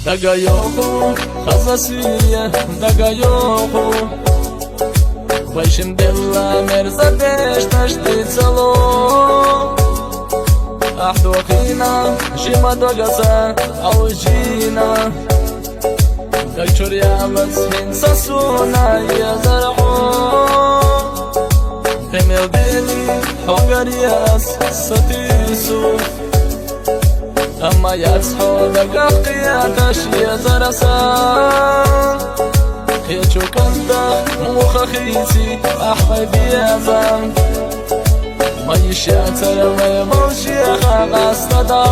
دقايقو خصاصية دقايقو ويشم بالله مرزدش تشتي تسلو أحدوخينا شما دقسا أو جينا دكتور يا مسهين ساسونا يا زرعو تميل بيلي حوغرياس ستيسو أما يصحو دقاقياتش يا زرسا يجو كندا مخخيسي أحبابي يا زان ما يشاتر ما يموشي خاقاس تدا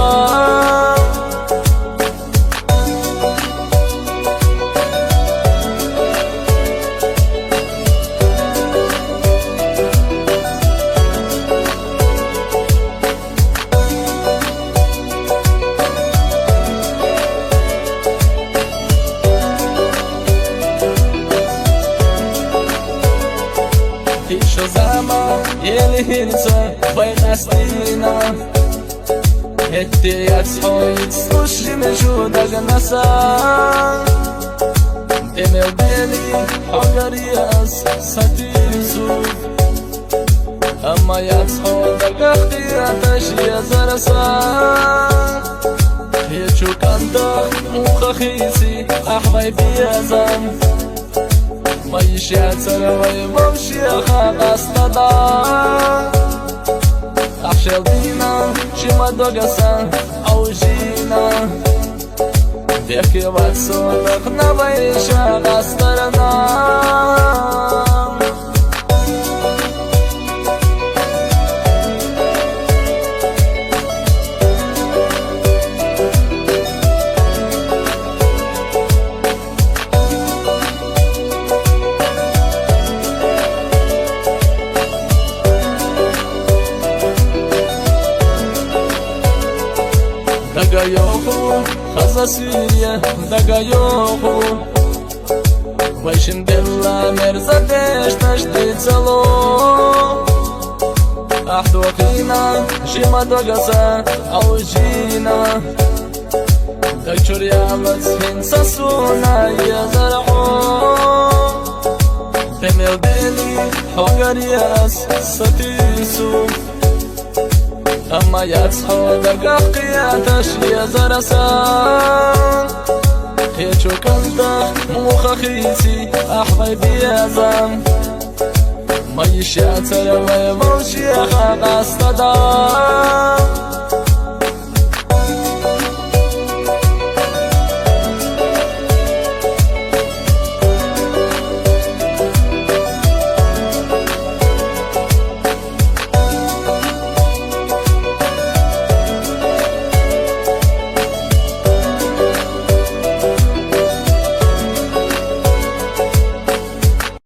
Zama yeli hinsa bayqastina hetti yatshoit sushi mejuda ganasa emel beli hogarias satisu amma yatshoda gaqiyatash yazarasa yechu kanda mukhakhisi ahbaybi yazam ما يشاتر ويمشي خاقاس تدا أحشل دينا شما دوغسا أو جينا بيكي واتسودك نبايشا غاسترنا دقايقو خصاصية دقايقو ويشم بالله مرزدش تشتي تسلو أحدوخينا شما دوغسا أو جينا دكتور يا مسهين ساسونا يا زرعو تميل بيلي حوغرياس ستيسو أما يصحو دقاقياتش يا زرسا يجو كندا مخخيسي أحبابي يا زان ما يشاتر ويموشي خاقاس تدا